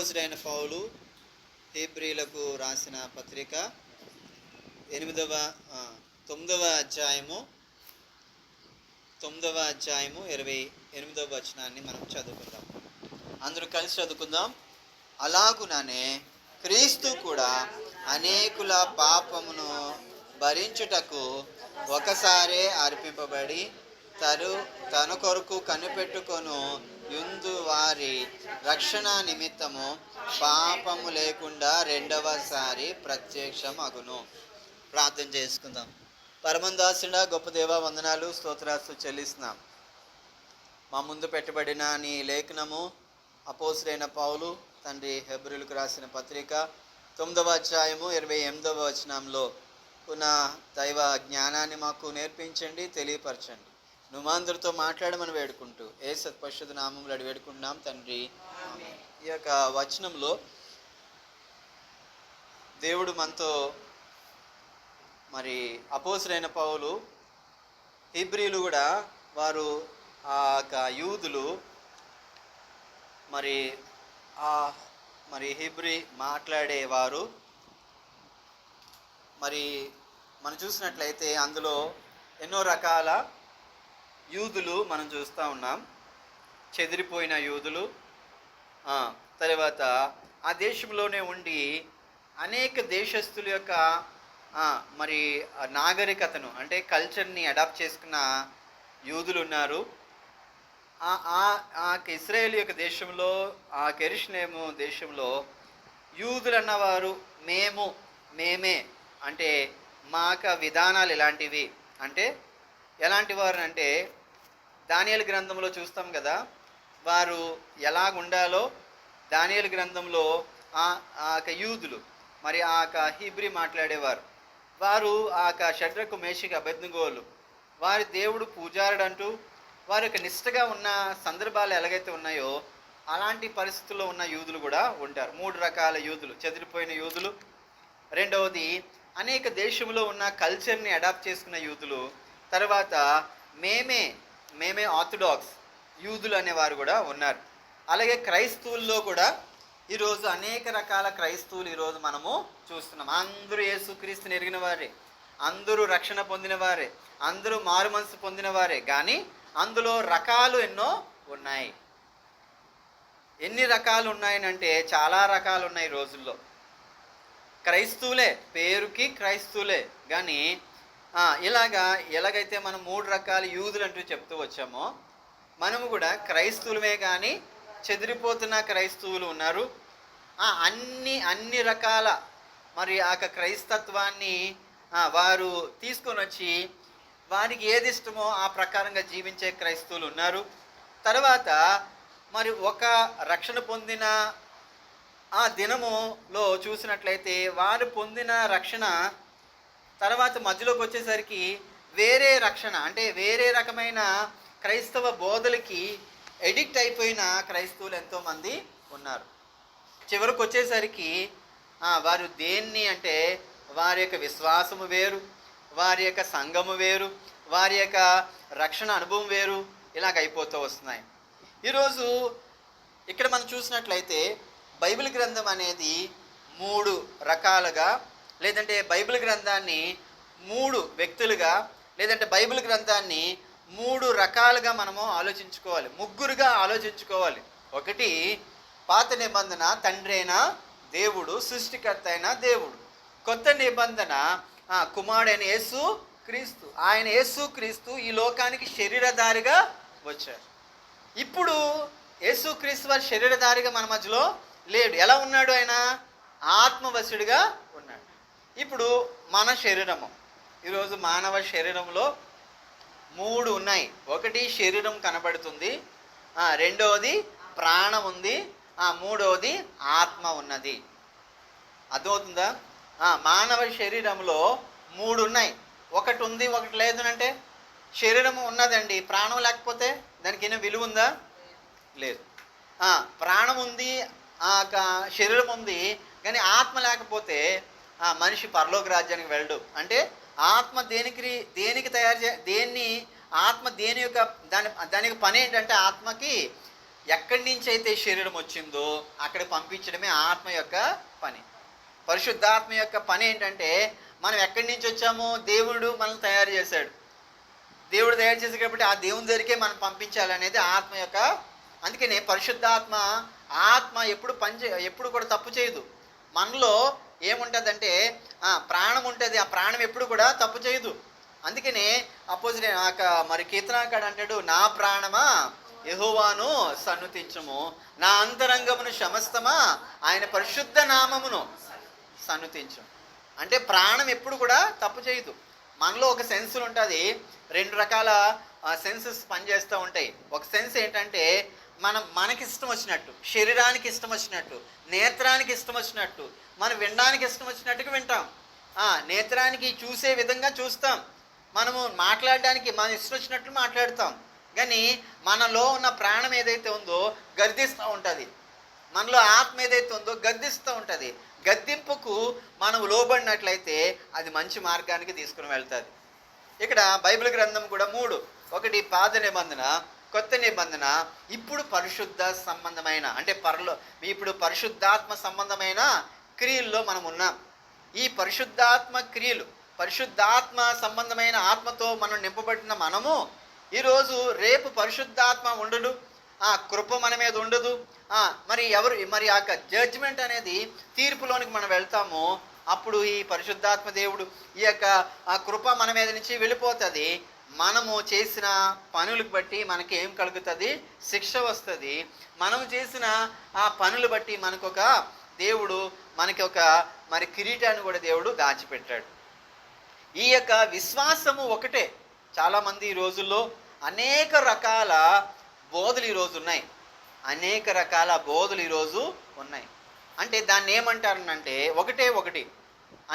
అపోస్తలుడైన పౌలు హెబ్రీలకు రాసిన పత్రిక 9వ అధ్యాయము 28వ వచనాన్ని మనం చదువుకుందాం. అందరూ కలిసి చదువుకుందాం. అలాగుననే క్రీస్తు కూడా అనేకుల పాపమును భరించుటకు ఒకసారే అర్పింపబడి తన కొరకు కనిపెట్టుకొను యుందు వారి రక్షణ నిమిత్తము పాపము లేకుండా రెండవసారి ప్రత్యక్షమగును. ప్రార్థన చేసుకుందాం. పరమందాసుడా, గొప్ప దేవా, వందనాలు స్తోత్రాలు చెల్లిస్తున్నాం. మా ముందు పెట్టబడిన నీ లేఖనము అపోస్తలుడైన పౌలు తండ్రి హెబ్రీలకు రాసిన పత్రిక 9వ అధ్యాయము 28వ వచనంలో ఉన్న దైవ జ్ఞానాన్ని మాకు నేర్పించండి, తెలియపరచండి. నువ్వు మా అందరితో మాట్లాడమని వేడుకుంటూ యేసు పరిశుద్ధ నామములో అడిగి వేడుకుంటున్నాం తండ్రి. ఈ యొక్క వచనంలో దేవుడు మనతో మరి అపోస్తలుడైన పౌలు హెబ్రీలు కూడా వారు ఆ యొక్క యూదులు మరి హెబ్రీ మాట్లాడేవారు. మరి మనం చూసినట్లయితే అందులో ఎన్నో రకాల యూదులు మనం చూస్తూ ఉన్నాం. చెదిరిపోయిన యూదులు, తర్వాత ఆ దేశంలోనే ఉండి అనేక దేశస్తుల యొక్క మరి నాగరికతను అంటే కల్చర్ని అడాప్ట్ చేసుకున్న యూదులు ఉన్నారు. ఆ ఇశ్రాయేల్ యొక్క దేశంలో, ఆ యెరూషలేము దేశంలో యూదులు అన్నవారు మేమే అంటే మా విధానాలు ఎలాంటివి అంటే ఎలాంటి వారు అంటే దానియేలు గ్రంథంలో చూస్తాం కదా, వారు ఎలాగుండాలో దానియేలు గ్రంథంలో ఆ యూదులు మరి ఆ హీబ్రీ మాట్లాడేవారు. వారు ఆ షడ్రకు మేషకు అబేద్నెగోలు వారి దేవుడు పూజారుడు అంటూ వారి యొక్క నిష్ఠగా ఉన్న సందర్భాలు ఎలాగైతే ఉన్నాయో అలాంటి పరిస్థితుల్లో ఉన్న యూదులు కూడా ఉంటారు. 3 రకాల యూదులు: చెదిరిపోయిన యూదులు, రెండవది అనేక దేశంలో ఉన్న కల్చర్ని అడాప్ట్ చేసుకున్న యూదులు, తర్వాత మేమే ఆర్థోడాక్స్ యూదులు అనేవారు కూడా ఉన్నారు. అలాగే క్రైస్తవుల్లో కూడా ఈరోజు అనేక రకాల క్రైస్తవులు ఈరోజు మనము చూస్తున్నాం. అందరూ యేసుక్రీస్తుని ఎరిగిన వారే, అందరూ రక్షణ పొందిన వారే, అందరూ మారు మనసు పొందిన వారే, కానీ అందులో రకాలు ఎన్నో ఉన్నాయి. ఎన్ని రకాలు ఉన్నాయనంటే చాలా రకాలు ఉన్నాయి ఈ రోజుల్లో. క్రైస్తవులే, పేరుకి క్రైస్తవులే, కానీ ఎలాగైతే మనం 3 రకాల యూదులు అంటూ చెప్తూ వచ్చామో మనము కూడా క్రైస్తవులమే, కానీ చెదిరిపోతున్న క్రైస్తవులు ఉన్నారు. అన్ని రకాల మరి ఆ క్రైస్తత్వాన్ని వారు తీసుకొని వచ్చి వారికి ఏది ఇష్టమో ఆ ప్రకారంగా జీవించే క్రైస్తవులు ఉన్నారు. తర్వాత మరి ఒక రక్షణ పొందిన ఆ దినములో చూసినట్లయితే వారు పొందిన రక్షణ తర్వాత మధ్యలోకి వచ్చేసరికి వేరే రక్షణ అంటే వేరే రకమైన క్రైస్తవ బోధలకి ఎడిక్ట్ అయిపోయిన క్రైస్తవులు ఎంతోమంది ఉన్నారు. చివరికి వచ్చేసరికి వారు దేన్ని అంటే వారి యొక్క విశ్వాసము వేరు, వారి యొక్క సంఘము వేరు, వారి యొక్క రక్షణ అనుభవం వేరు, ఇలాగ అయిపోతూ వస్తున్నాయి. ఈరోజు ఇక్కడ మనం చూసినట్లయితే బైబిల్ గ్రంథం అనేది 3 రకాలుగా, లేదంటే బైబిల్ గ్రంథాన్ని 3 వ్యక్తులుగా, లేదంటే బైబిల్ గ్రంథాన్ని 3 రకాలుగా మనము ఆలోచించుకోవాలి, 3గా ఆలోచించుకోవాలి. ఒకటి పాత నిబంధన తండ్రి అయిన దేవుడు, సృష్టికర్త అయిన దేవుడు. కొత్త నిబంధన కుమారుడైన యేసు క్రీస్తు. ఆయన యేసు క్రీస్తు ఈ లోకానికి శరీరధారిగా వచ్చారు. ఇప్పుడు యేసు క్రీస్తు వారి శరీరధారిగా మన మధ్యలో లేడు. ఎలా ఉన్నాడు? ఆయన ఆత్మవశుడిగా ఉన్నాడు. ఇప్పుడు మన శరీరము, ఈరోజు మానవ శరీరంలో 3 ఉన్నాయి. ఒకటి శరీరం కనబడుతుంది, రెండవది ప్రాణం ఉంది, మూడవది ఆత్మ ఉన్నది. అర్థమవుతుందా? మానవ శరీరంలో 3 ఉన్నాయి. ఒకటి ఉంది, ఒకటి లేదు అంటే శరీరము ఉన్నదండి, ప్రాణం లేకపోతే దానికి ఏమైనా విలువ ఉందా? లేదు. ప్రాణం ఉంది, శరీరం ఉంది, కానీ ఆత్మ లేకపోతే మనిషి పరలోక రాజ్యానికి వెళ్ళడు. అంటే ఆత్మ దేనికి తయారు దేన్ని ఆత్మ దేని యొక్క దానికి పని ఏంటంటే ఆత్మకి ఎక్కడి నుంచి అయితే శరీరం వచ్చిందో అక్కడ పంపించడమే ఆత్మ యొక్క పని. పరిశుద్ధాత్మ యొక్క పని ఏంటంటే, మనం ఎక్కడి నుంచి వచ్చామో దేవుడు మనల్ని తయారు చేశాడు. దేవుడు తయారు చేశాడు కాబట్టి ఆ దేవుని దగ్గరికే మనం పంపించాలనేది ఆత్మ యొక్క. అందుకనే పరిశుద్ధాత్మ ఆత్మ ఎప్పుడు కూడా తప్పు చేయదు. మనలో ఏముంటుందంటే ప్రాణం ఉంటుంది, ఆ ప్రాణం ఎప్పుడు కూడా తప్పు చేయదు. అందుకనే అపోజిట్ మరి కీర్తనాకాడు అంటాడు, నా ప్రాణమా యెహోవాను సన్నుతించుము, నా అంతరంగమును సమస్తమా ఆయన పరిశుద్ధ నామమును సన్నుతించు. అంటే ప్రాణం ఎప్పుడు కూడా తప్పు చేయదు. మనలో ఒక సెన్సులు ఉంటుంది, 2 రకాల సెన్సెస్ పనిచేస్తూ ఉంటాయి. ఒక సెన్స్ ఏంటంటే మనకి ఇష్టం వచ్చినట్టు, శరీరానికి ఇష్టం వచ్చినట్టు, నేత్రానికి ఇష్టం వచ్చినట్టు, మనం వినడానికి ఇష్టం వచ్చినట్టుగా వింటాం. నేత్రానికి చూసే విధంగా చూస్తాం, మనము మాట్లాడడానికి మన ఇష్టం వచ్చినట్లు మాట్లాడతాం. కానీ మనలో ఉన్న ప్రాణం ఏదైతే ఉందో గర్దిస్తూ ఉంటుంది, మనలో ఆత్మ ఏదైతే ఉందో గర్దిస్తూ ఉంటుంది. గద్దింపుకు మనం లోబడినట్లయితే అది మంచి మార్గానికి తీసుకుని వెళ్తుంది. ఇక్కడ బైబిల్ గ్రంథం కూడా 3, ఒకటి పాత నిబంధన, కొత్త నిబంధన. ఇప్పుడు పరిశుద్ధ సంబంధమైన అంటే ఇప్పుడు పరిశుద్ధాత్మ సంబంధమైన క్రియల్లో మనం ఉన్నాం. ఈ పరిశుద్ధాత్మ క్రియలు, పరిశుద్ధాత్మ సంబంధమైన ఆత్మతో మనం నింపబడిన మనము ఈరోజు రేపు పరిశుద్ధాత్మ ఉండడు, కృప మన మీద ఉండదు. మరి ఆ జడ్జిమెంట్ అనేది తీర్పులోనికి మనం వెళ్తాము. అప్పుడు ఈ పరిశుద్ధాత్మ దేవుడు ఈ యొక్క ఆ కృప మన మీద నుంచి వెళ్ళిపోతుంది. మనము చేసిన పనులకు బట్టి మనకి ఏం కలుగుతుంది? శిక్ష వస్తుంది. మనం చేసిన ఆ పనులు బట్టి దేవుడు మనకి ఒక మరి కిరీటాన్ని కూడా దేవుడు దాచిపెట్టాడు. ఈ యొక్క విశ్వాసము ఒకటే. చాలామంది ఈ రోజుల్లో అనేక రకాల బోధలు ఈరోజు ఉన్నాయి, అనేక రకాల బోధలు ఈరోజు ఉన్నాయి. అంటే దాన్ని ఏమంటారనంటే ఒకటి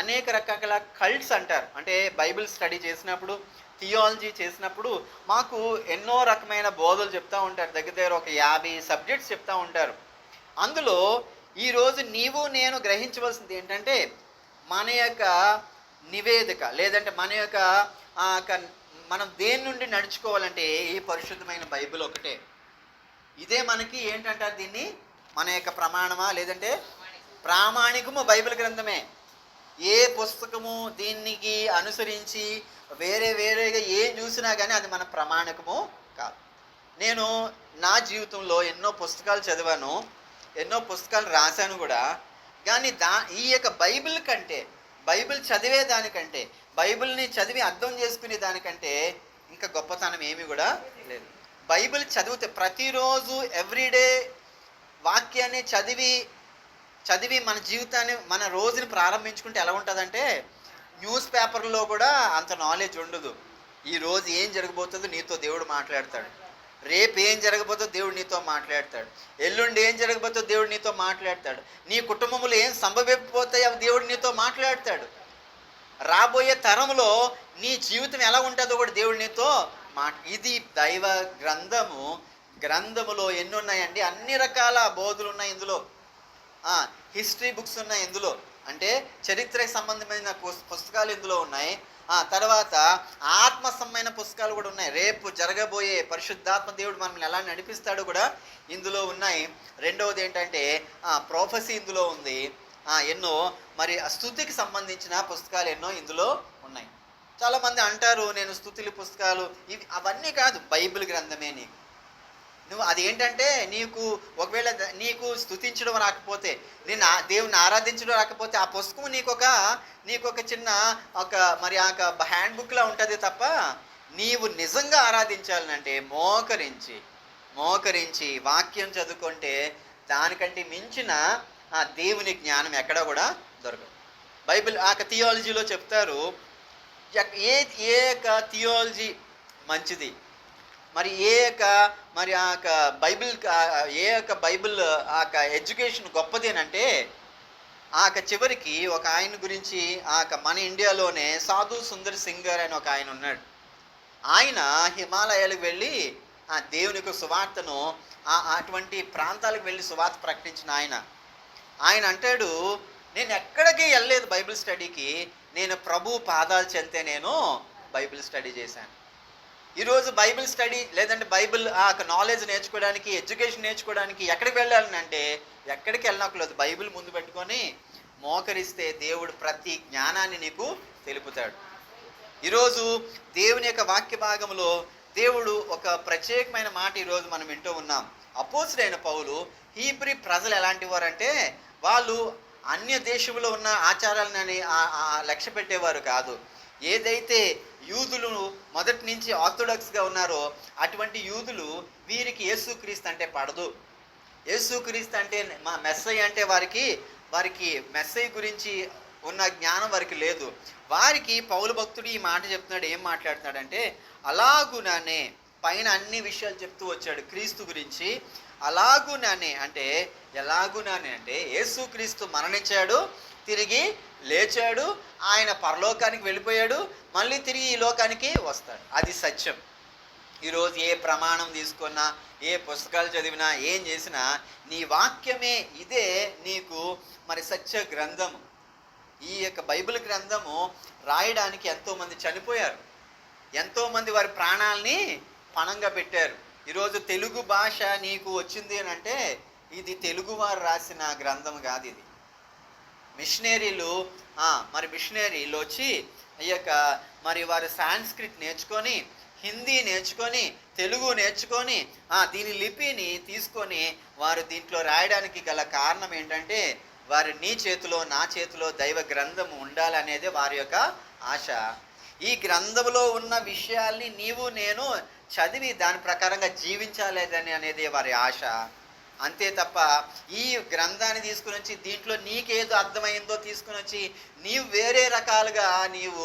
అనేక రకాల కల్ట్స్ అంటారు. అంటే బైబిల్ స్టడీ చేసినప్పుడు, థియాలజీ చేసినప్పుడు మాకు ఎన్నో రకమైన బోధలు చెప్తూ ఉంటారు. దగ్గర ఒక 50 సబ్జెక్ట్స్ చెప్తూ ఉంటారు. అందులో ఈరోజు నీవు నేను గ్రహించవలసింది ఏంటంటే, మన యొక్క నివేదిక లేదంటే మనం దేని నుండి నడుచుకోవాలంటే ఈ పరిశుద్ధమైన బైబిల్ ఒకటే. ఇదే మనకి ఏంటంటారు దీన్ని, మన యొక్క ప్రమాణమా లేదంటే ప్రామాణికము బైబిల్ గ్రంథమే. ఏ పుస్తకము దీనికి అనుసరించి వేరేగా ఏం చూసినా కానీ అది మన ప్రమాణికము కాదు. నేను నా జీవితంలో ఎన్నో పుస్తకాలు చదివాను, ఎన్నో పుస్తకాలు రాశాను కూడా. కానీ ఈ యొక్క బైబిల్ కంటే, బైబిల్ చదివే దానికంటే, బైబిల్ని చదివి అర్థం చేసుకునే దానికంటే ఇంకా గొప్పతనం ఏమీ కూడా లేదు. బైబిల్ చదివితే ప్రతిరోజు ఎవ్రీడే వాక్యాన్ని చదివి మన జీవితాన్ని, మన రోజుని ప్రారంభించుకుంటే ఎలా ఉంటుందంటే, న్యూస్ పేపర్లో కూడా అంత నాలెడ్జ్ ఉండదు. ఈ రోజు ఏం జరగబోతుందో నీతో దేవుడు మాట్లాడతాడు, రేపు ఏం జరగబోతుందో దేవుడు నీతో మాట్లాడతాడు, ఎల్లుండి ఏం జరగబోతుందో దేవుడు నీతో మాట్లాడతాడు, నీ కుటుంబంలో ఏం సంభవిపోతాయో దేవుడు నీతో మాట్లాడతాడు, రాబోయే తరంలో నీ జీవితం ఎలా ఉంటుందో కూడా దేవుడు నీతో ఇది దైవ గ్రంథములో ఎన్ని ఉన్నాయండి? అన్ని రకాల బోధులు ఉన్నాయి ఇందులో. హిస్టరీ బుక్స్ ఉన్నాయి ఇందులో, అంటే చరిత్రకు సంబంధమైన పుస్తకాలు ఇందులో ఉన్నాయి. తర్వాత ఆత్మ సంబంధమైన పుస్తకాలు కూడా ఉన్నాయి. రేపు జరగబోయే పరిశుద్ధాత్మ దేవుడు మనల్ని ఎలా నడిపిస్తాడో కూడా ఇందులో ఉన్నాయి. రెండవది ఏంటంటే ప్రొఫెసీ ఇందులో ఉంది. ఎన్నో మరి స్తుతికి సంబంధించిన పుస్తకాలు ఎన్నో ఇందులో ఉన్నాయి. చాలామంది అంటారు నేను స్తుతుల పుస్తకాలు ఇవి అవన్నీ కాదు, బైబిల్ గ్రంథమే నీకు. నువ్వు అదేంటంటే ఒకవేళ నీకు స్తుతించడం రాకపోతే, నేను దేవుని ఆరాధించడం రాకపోతే ఆ పుస్తకం నీకొక చిన్న మరి హ్యాండ్ బుక్లా ఉంటుంది తప్ప, నీవు నిజంగా ఆరాధించాలంటే మోకరించి వాక్యం చదువుకుంటే దానికంటే మించిన దేవుని జ్ఞానం ఎక్కడ కూడా దొరకదు. బైబిల్ థియాలజీలో చెప్తారు ఏ థియాలజీ మంచిది, మరి బైబిల్ ఎడ్యుకేషన్ గొప్పదేనంటే చివరికి ఒక ఆయన గురించి మన ఇండియాలోనే సాధు సుందర్ సింగర్ అని ఒక ఆయన ఉన్నాడు. ఆయన హిమాలయాలకు వెళ్ళి దేవునికి సువార్తను అటువంటి ప్రాంతాలకు వెళ్ళి సువార్త ప్రకటించిన ఆయన అంటాడు, నేను ఎక్కడికి వెళ్ళలేదు బైబిల్ స్టడీకి, నేను ప్రభు పాదాలు చెంతే నేను బైబిల్ స్టడీ చేశాను. ఈరోజు బైబిల్ స్టడీ లేదంటే బైబిల్ ఆ నాలెడ్జ్ నేర్చుకోవడానికి, ఎడ్యుకేషన్ నేర్చుకోవడానికి ఎక్కడికి వెళ్ళాలని అంటే ఎక్కడికి వెళ్ళనక్కర్లేదు. బైబిల్ ముందు పెట్టుకొని మోకరిస్తే దేవుడు ప్రతి జ్ఞానాన్ని నీకు తెలుపుతాడు. ఈరోజు దేవుని యొక్క వాక్య భాగంలో దేవుడు ఒక ప్రత్యేకమైన మాట ఈరోజు మనం వింటూ ఉన్నాం. అపోస్తుడైన పౌలు హీబ్రీ ప్రజలు ఎలాంటి వారంటే వాళ్ళు అన్య దేశంలో ఉన్న ఆచారాలని లక్ష్య పెట్టేవారు కాదు. ఏదైతే యూదులు మొదటి నుంచి ఆర్థోడాక్స్గా ఉన్నారో అటువంటి యూదులు వీరికి యేసుక్రీస్తు అంటే పడదు. యేసుక్రీస్తు అంటే మెస్సయ్య అంటే వారికి మెస్సయ్య గురించి ఉన్న జ్ఞానం వారికి లేదు. వారికి పౌలు భక్తుడు ఈ మాట చెప్తున్నాడు. ఏం మాట్లాడుతున్నాడంటే అలాగుననే పైన అన్ని విషయాలు చెప్తూ వచ్చాడు క్రీస్తు గురించి. అలాగుననే అంటే ఎలాగుననే అంటే యేసుక్రీస్తు మరణించాడు, తిరిగి లేచాడు, ఆయన పరలోకానికి వెళ్ళిపోయాడు, మళ్ళీ తిరిగి ఈ లోకానికి వస్తాడు. అది సత్యం. ఈరోజు ఏ ప్రమాణం తీసుకున్నా, ఏ పుస్తకాలు చదివినా, ఏం చేసినా నీ వాక్యమే ఇదే నీకు మరి సత్య గ్రంథము. ఈ యొక్క బైబిల్ గ్రంథము రాయడానికి ఎంతోమంది చనిపోయారు, ఎంతోమంది వారి ప్రాణాలని పణంగా పెట్టారు. ఈరోజు తెలుగు భాష నీకు వచ్చింది అని అంటే ఇది తెలుగువారు రాసిన గ్రంథం కాదు. ఇది మిషనరీలు మిషనరీలు వచ్చి ఈ యొక్క మరి వారు సాంస్క్రిట్ నేర్చుకొని, హిందీ నేర్చుకొని, తెలుగు నేర్చుకొని దీని లిపిని తీసుకొని వారు దీంట్లో రాయడానికి గల కారణం ఏంటంటే వారి నీ చేతిలో నా చేతిలో దైవ గ్రంథం ఉండాలనేదే వారి యొక్క ఆశ. ఈ గ్రంథంలో ఉన్న విషయాల్ని నీవు నేను చదివి దాని ప్రకారంగా జీవించాలేదని అనేది వారి ఆశ. అంతే తప్ప ఈ గ్రంథాన్ని తీసుకుని వచ్చి దీంట్లో నీకేదో అర్థమైందో తీసుకుని వచ్చి నీవు వేరే రకాలుగా నీవు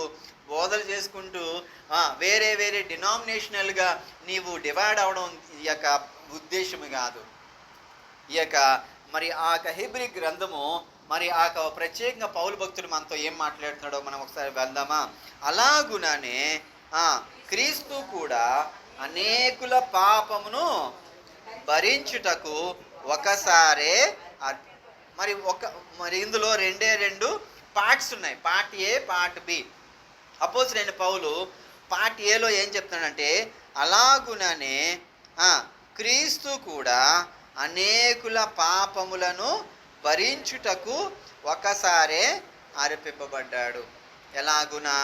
బోధలు చేసుకుంటూ వేరే వేరే డినామినేషనల్గా నీవు డివైడ్ అవడం ఈ యొక్క ఉద్దేశం కాదు. ఈ యొక్క మరి ఆ యొక్క హెబ్రీ గ్రంథము మరి ఆ యొక్క ప్రత్యేకంగా పౌలు భక్తుడు మనతో ఏం మాట్లాడుతున్నాడో మనం ఒకసారి వెళ్దామా. అలాగుననే క్రీస్తు కూడా అనేకుల పాపమును భరించుటకు ఒకసారే మరి ఇందులో రెండు పార్ట్స్ ఉన్నాయి. Part A, part B. అపోస్తలుడైన పౌలు పార్ట్ ఏలో ఏం చెప్తున్నాడంటే అలాగుననే క్రీస్తు కూడా అనేకుల పాపములను భరించుటకు ఒకసారే అర్పింపబడ్డాడు. ఎలాగునా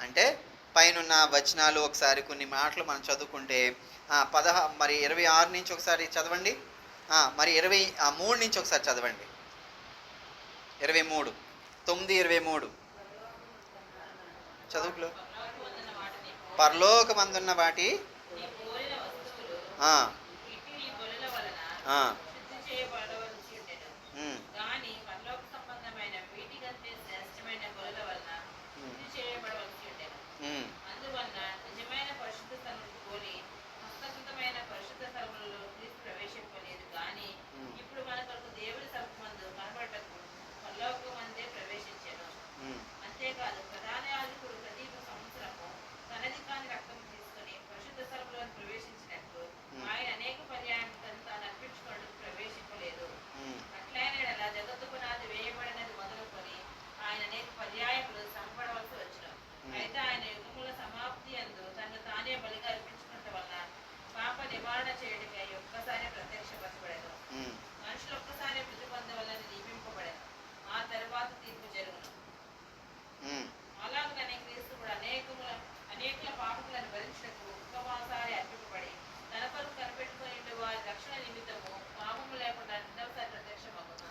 అంటే పైనున్న వచనాలు ఒకసారి కొన్ని మాటలు మనం చదువుకుంటే 26 నుంచి ఒకసారి చదవండి, మరి 23 నుంచి ఒకసారి చదవండి. 23 9:23 చదువులో పరలోకమందున్న వాటి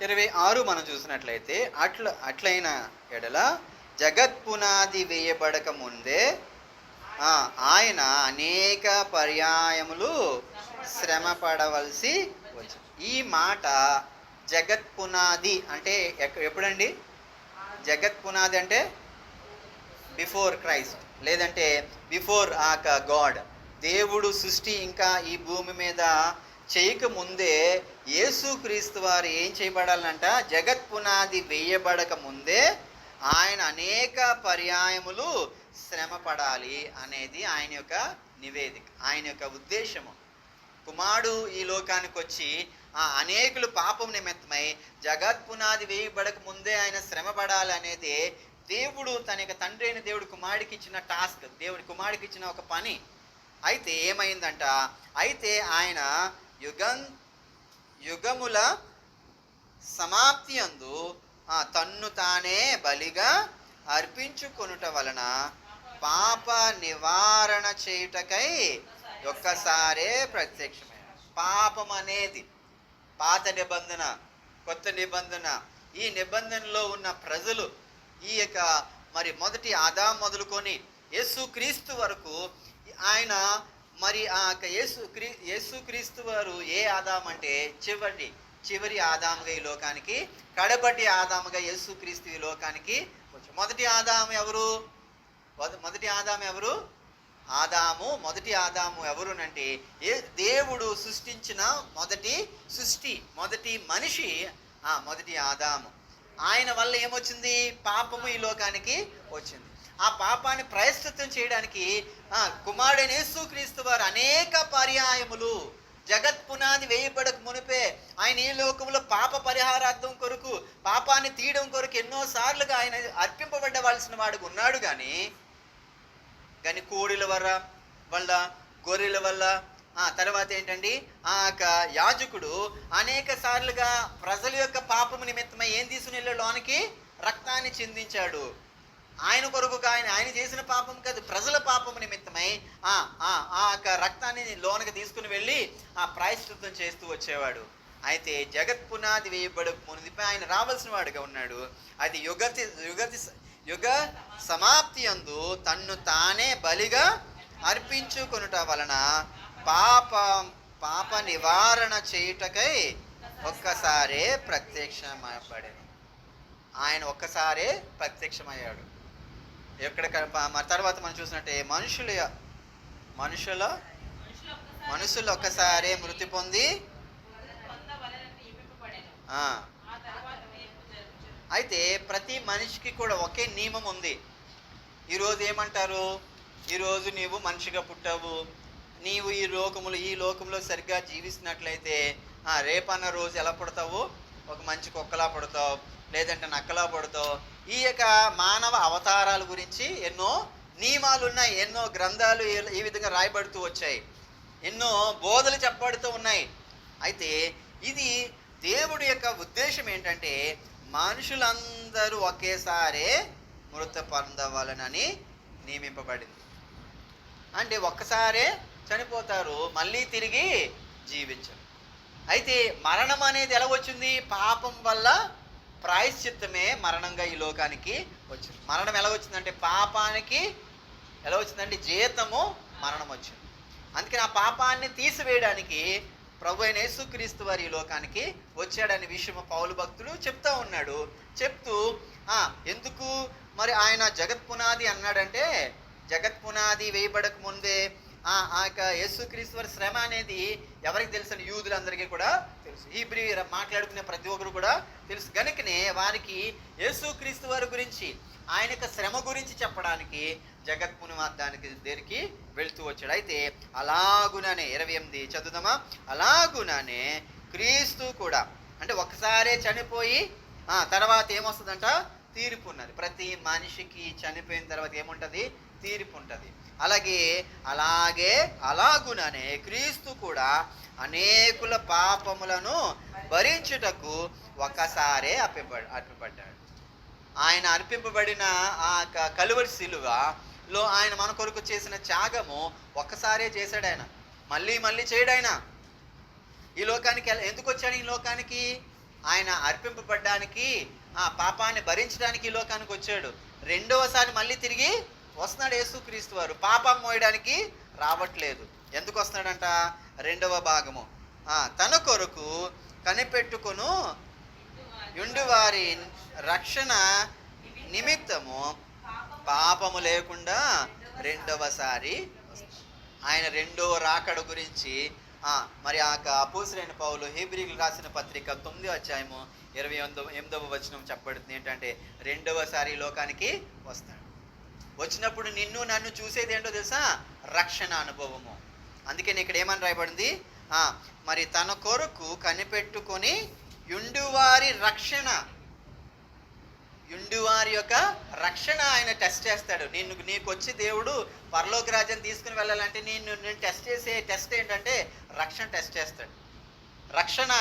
ఇరవై 26 మనం చూసినట్లయితే అట్లైన ఎడల జగత్పునాది వేయబడక ముందే ఆయన అనేక పర్యాయములు శ్రమ పడవలసి వచ్చింది. ఈ మాట జగత్పునాది అంటే ఎప్పుడండి? జగత్పునాది అంటే బిఫోర్ క్రైస్ట్, లేదంటే బిఫోర్ గాడ్. దేవుడు సృష్టి ఇంకా ఈ భూమి మీద చేయకముందే యేసుక్రీస్తు వారు ఏం చేయబడాలంట? జగత్పునాది వేయబడక ముందే ఆయన అనేక పర్యాయములు శ్రమ పడాలి అనేది ఆయన యొక్క నివేదిక, ఆయన యొక్క ఉద్దేశము. కుమారుడు ఈ లోకానికి వచ్చి అనేకులు పాపం నిమిత్తమై జగత్పునాది వేయబడక ముందే ఆయన శ్రమ పడాలి అనేది దేవుడు తన యొక్క తండ్రి అయిన దేవుడు కుమారుడికి ఇచ్చిన టాస్క్, దేవుడి కుమారుడికి ఇచ్చిన ఒక పని. అయితే ఏమైందంట, అయితే ఆయన యుగముల సమాప్తి అందు తన్ను తానే బలిగా అర్పించుకొనుట వలన పాప నివారణ చేయుటకై ఒక్కసారే ప్రత్యక్షమైన. పాపం అనేది పాత నిబంధన, కొత్త నిబంధన, ఈ నిబంధనలో ఉన్న ప్రజలు ఈ యొక్క మరి మొదటి ఆదాము మొదలుకొని యేసుక్రీస్తు వరకు ఆయన మరి ఆ యొక్క యేసుక్రీస్తు వారు ఏ ఆదాము అంటే చివరి ఆదాముగా ఈ లోకానికి, కడపటి ఆదాముగా యేసుక్రీస్తు ఈ లోకానికి వచ్చారు. మొదటి ఆదాము ఎవరు? మొదటి ఆదాము ఎవరునంటే దేవుడు సృష్టించిన మొదటి మనిషి మొదటి ఆదాము. ఆయన వల్ల ఏమొచ్చింది? పాపము ఈ లోకానికి వచ్చింది. ఆ పాపాన్ని ప్రాయశ్చిత్తం చేయడానికి కుమారుడైన యేసుక్రీస్తు వారు అనేక పర్యాయములు జగత్ పునాది వేయబడక మునిపే ఆయన ఈ లోకంలో పాప పరిహారార్థం కొరకు, పాపాన్ని తీయడం కొరకు ఎన్నోసార్లుగా ఆయన అర్పింపబడవలసిన వాడుగా ఉన్నాడు. కానీ కోడిల వల్ల గొర్రెల వల్ల తర్వాత ఏంటండి ఆ యొక్క యాజకుడు అనేక సార్లుగా ప్రజల యొక్క పాపము నిమిత్తమై ఏం తీసుకుని వెళ్ళే లోనికి రక్తాన్ని చిందించాడు. ఆయన కొరకు ఆయన చేసిన పాపం కాదు, ప్రజల పాపము నిమిత్తమై ఆ రక్తాన్ని లోనికి తీసుకుని వెళ్ళి ప్రాయశ్చిత్తం చేస్తూ వచ్చేవాడు. అయితే జగత్ పునాది వేయబడక మునిపై ఆయన రావాల్సిన వాడుగా ఉన్నాడు. అది యుగ సమాప్తి అందు తన్ను తానే బలిగా అర్పించుకొనుట వలన పాప నివారణ చేయుటకై ఒక్కసారే ప్రత్యక్షమయ్యాడు. ఆయన ఒక్కసారే ప్రత్యక్షమయ్యాడు. ఎక్కడ తర్వాత మనం చూసినట్టే మనుషులు ఒక్కసారే మృతి పొంది అయితే ప్రతి మనిషికి కూడా ఒకే నియమం ఉంది. ఈరోజు ఏమంటారు? ఈరోజు నీవు మనిషిగా పుట్టావు, నీవు ఈ లోకంలో సరిగ్గా జీవిస్తున్నట్లయితే రేపన్న రోజు ఎలా పుడతావు? ఒక మంచి కుక్కలా పుడతావు, లేదంటే నక్కలా పుడతావు. ఈ యొక్క మానవ అవతారాల గురించి ఎన్నో నియమాలు ఉన్నాయి, ఎన్నో గ్రంథాలు ఈ విధంగా రాయబడుతూ వచ్చాయి, ఎన్నో బోధలు చెప్పబడుతూ ఉన్నాయి. అయితే ఇది దేవుడి యొక్క ఉద్దేశం ఏంటంటే మనుషులందరూ ఒకేసారే మృత పొందవాలనని నియమింపబడింది. అంటే ఒక్కసారే చనిపోతారు, మళ్ళీ తిరిగి జీవించరు. అయితే మరణం అనేది ఎలా వచ్చింది? పాపం వల్ల ప్రాయశ్చిత్తమే మరణంగా ఈ లోకానికి వచ్చింది. మరణం ఎలా వచ్చిందంటే పాపానికి ఎలా వచ్చిందంటే జీతము మరణం వచ్చింది. అందుకని ఆ పాపాన్ని తీసివేయడానికి ప్రభు అయిన యేసుక్రీస్తు వారి ఈ లోకానికి వచ్చాడనే విషయం పౌలు భక్తుడు చెప్తా ఉన్నాడు. చెప్తూ ఎందుకు మరి ఆయన జగత్ పునాది అన్నాడంటే జగత్ పునాది వేయబడక ముందే ఆ యొక్క యేసుక్రీస్తు వారి శ్రమ అనేది ఎవరికి తెలుసు? యూదులందరికీ కూడా తెలుసు, హీబ్రీ మాట్లాడుకునే ప్రతి ఒక్కరు కూడా తెలుసు. కనుకనే వారికి యేసుక్రీస్తు వారి గురించి, ఆయన యొక్క శ్రమ గురించి చెప్పడానికి జగత్ పునాదానికి దగ్గరికి వెళ్తూ వచ్చాడు. అయితే అలాగుననే 28 చదువుదామా? అలాగుననే క్రీస్తు కూడా, అంటే ఒకసారే చనిపోయి తర్వాత ఏమొస్తుందంట? తీర్పు ఉన్నది. ప్రతి మనిషికి చనిపోయిన తర్వాత ఏముంటుంది? తీర్పు ఉంటుంది. అలాగుననే క్రీస్తు కూడా అనేకుల పాపములను భరించుటకు ఒక్కసారే అర్పింపబడ్డాడు. ఆయన అర్పింపబడిన ఆ కలువరి శిలువలో ఆయన మన కొరకు చేసిన త్యాగము ఒక్కసారే చేశాడు. ఆయన మళ్ళీ చేయడు. ఆయన ఈ లోకానికి ఎందుకు వచ్చాడు? ఈ లోకానికి ఆయన అర్పింపబడ్డానికి, పాపాన్ని భరించడానికి ఈ లోకానికి వచ్చాడు. రెండవసారి మళ్ళీ తిరిగి వస్తున్నాడు యేసుక్రీస్తు వారు. పాపం మోయడానికి రావట్లేదు. ఎందుకు వస్తున్నాడంట? రెండవ భాగము, తన కొరకు కనిపెట్టుకొను యుండువారి రక్షణ నిమిత్తము పాపము లేకుండా రెండవసారి ఆయన రెండో రాకడ గురించి మరి ఆ అపోస్తలుడైన పౌలు హెబ్రీయులకు రాసిన పత్రిక 9వ అధ్యాయము 28వ వచనం చెప్పబడుతుంది. ఏంటంటే రెండవసారి లోకానికి వస్తాడు. వచ్చినప్పుడు నిన్ను నన్ను చూసేది ఏంటో తెలుసా? రక్షణ అనుభవము. అందుకని ఇక్కడ ఏమని రాయబడింది? మరి తన కొరకు కనిపెట్టుకొని యుండువారి రక్షణ యుండువారి యొక్క రక్షణ ఆయన టెస్ట్ చేస్తాడు. నీకు వచ్చి దేవుడు పరలోక రాజ్యం తీసుకుని వెళ్ళాలంటే నేను టెస్ట్ చేసే టెస్ట్ ఏంటంటే రక్షణ టెస్ట్ చేస్తాడు. రక్షణ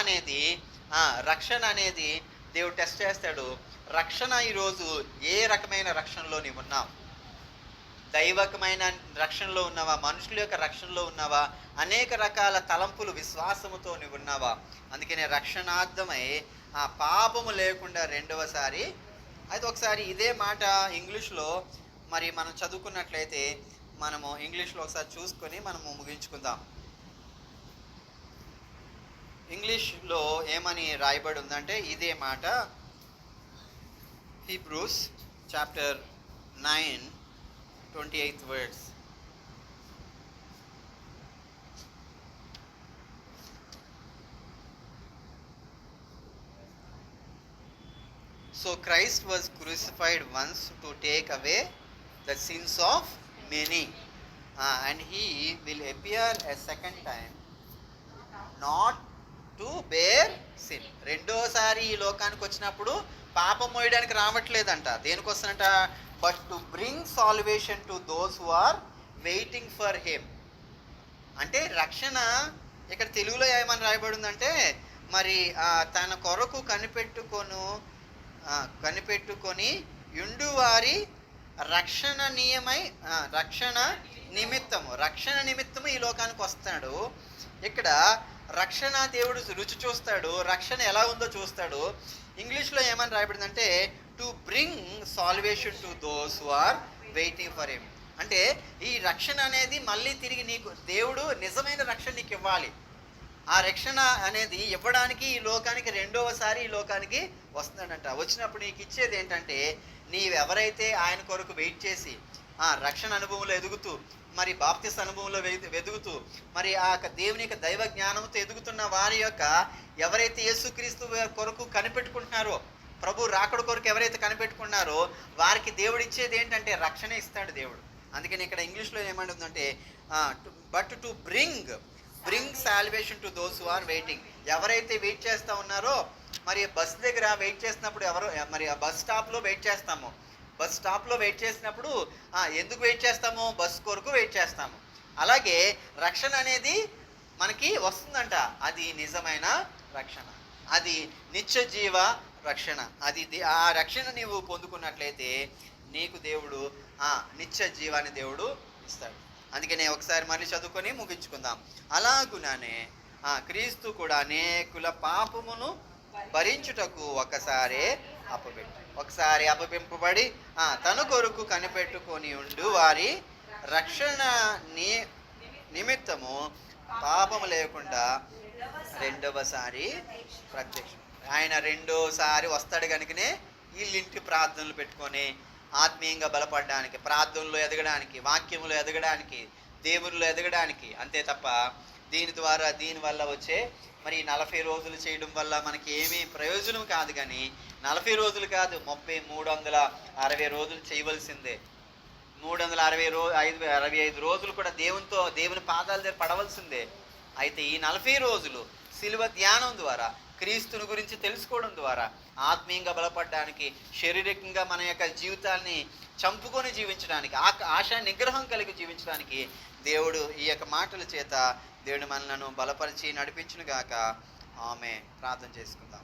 అనేది దేవుడు టెస్ట్ చేస్తాడు. రక్షణ ఈరోజు ఏ రకమైన రక్షణలో నీవు ఉన్నావు? దైవకమైన రక్షణలో ఉన్నావా? మనుషుల యొక్క రక్షణలో ఉన్నావా? అనేక రకాల తలంపులు విశ్వాసముతో నువ్వు ఉన్నావా? అందుకనే రక్షణార్థమై ఆ పాపము లేకుండా రెండవసారి, అయితే ఒకసారి ఇదే మాట ఇంగ్లీష్లో మరి మనం చదువుకున్నట్లయితే మనము ఇంగ్లీష్లో ఒకసారి చూసుకొని మనము ముగించుకుందాం. ఇంగ్లీష్లో ఏమని రాయబడి ఉందంటే ఇదే మాట, Hebrews chapter 9:28 words. So Christ was crucified once to take away the sins of many, and he will appear a second time not to bear sin. రెండోసారి ఈ లోకానికి వచ్చినప్పుడు పాపం మోయడానికి రావట్లేదంట. దేనికి వస్తానంట? But to bring salvation to those who are waiting for him. అంటే రక్షణ ఇక్కడ తెలుగులో ఏమని రాయబడిందంటే మరి తన కొరకు కనిపెట్టుకొని యుండువారి రక్షణ నిమిత్తము ఈ లోకానికి వస్తాడు. ఇక్కడ రక్షణ దేవుడు రుచి చూస్తాడు. రక్షణ ఎలా ఉందో చూస్తాడు. ఇంగ్లీష్లో ఏమని రాయబడిందంటే to bring salvation to those who are waiting for him. అంటే ఈ రక్షణ అనేది మళ్ళీ తిరిగి నీకు దేవుడు నిజమైన రక్షణ నీకు ఇవ్వాలి. ఆ రక్షణ అనేది ఇవ్వడానికి ఈ లోకానికి రెండవసారి ఈ లోకానికి వస్తున్నాడంట. వచ్చినప్పుడు నీకు ఇచ్చేది ఏంటంటే నీవెవరైతే ఆయన కొరకు వెయిట్ చేసి రక్షణ అనుభవంలో ఎదుగుతూ మరి బాప్తిస్ అనుభవంలో ఎదుగుతూ మరి ఆ దేవుని యొక్క దైవ జ్ఞానంతో ఎదుగుతున్న వారి యొక్క ఎవరైతే యేసుక్రీస్తు కొరకు కనిపెట్టుకుంటున్నారో, ప్రభు రాకడ కొరకు ఎవరైతే కనిపెట్టుకున్నారో వారికి దేవుడు ఇచ్చేది ఏంటంటే రక్షణ ఇస్తాడు దేవుడు. అందుకని ఇక్కడ ఇంగ్లీష్లో ఏమంటుందంటే but to bring salvation to those who are waiting. ఎవరైతే వెయిట్ చేస్తూ ఉన్నారో, మరి బస్ దగ్గర వెయిట్ చేసినప్పుడు మరి ఆ బస్ స్టాప్లో వెయిట్ చేస్తాము. బస్ స్టాప్లో వెయిట్ చేసినప్పుడు ఎందుకు వెయిట్ చేస్తాము? బస్ కొరకు వెయిట్ చేస్తాము. అలాగే రక్షణ అనేది మనకి వస్తుందంట. అది నిజమైన రక్షణ, అది నిత్య జీవ రక్షణ. అది ఆ రక్షణ నీవు పొందుకున్నట్లయితే నీకు దేవుడు నిత్య జీవాన్ని దేవుడు ఇస్తాడు. అందుకనే ఒకసారి మళ్ళీ చదువుకొని ముగించుకుందాం. అలాగుననే క్రీస్తు కూడా అనేకుల పాపమును భరించుటకు ఒకసారి అప్పగింపబడి తన కొరకు కనిపెట్టుకొని ఉండు వారి రక్షణ నిమిత్తము పాపము లేకుండా రెండవసారి ప్రత్యక్షం. ఆయన రెండోసారి వస్తాడు కనుకనే వీళ్ళింటి ప్రార్థనలు పెట్టుకొని ఆత్మీయంగా బలపడడానికి, ప్రార్థనలో ఎదగడానికి, వాక్యములో ఎదగడానికి, దేవునిలో ఎదగడానికి. అంతే తప్ప దీనివల్ల వచ్చే మరి 40 రోజులు చేయడం వల్ల మనకి ఏమీ ప్రయోజనం కాదు. కానీ 40 రోజులు కాదు, 365 రోజులు చేయవలసిందే. 365 రోజులు కూడా దేవుని పాదాల దగ్గర పడవలసిందే. అయితే ఈ 40 రోజులు శిలువ ధ్యానం ద్వారా, క్రీస్తుని గురించి తెలుసుకోవడం ద్వారా ఆత్మీయంగా బలపడడానికి, శారీరకంగా మన యొక్క జీవితాన్ని చంపుకొని జీవించడానికి, ఆశా నిగ్రహం కలిగి జీవించడానికి దేవుడు ఈ యొక్క మాటల చేత దేవుడు మనలను బలపరిచి నడిపించును గాక. ఆమె ప్రార్థన చేసుకుందాం.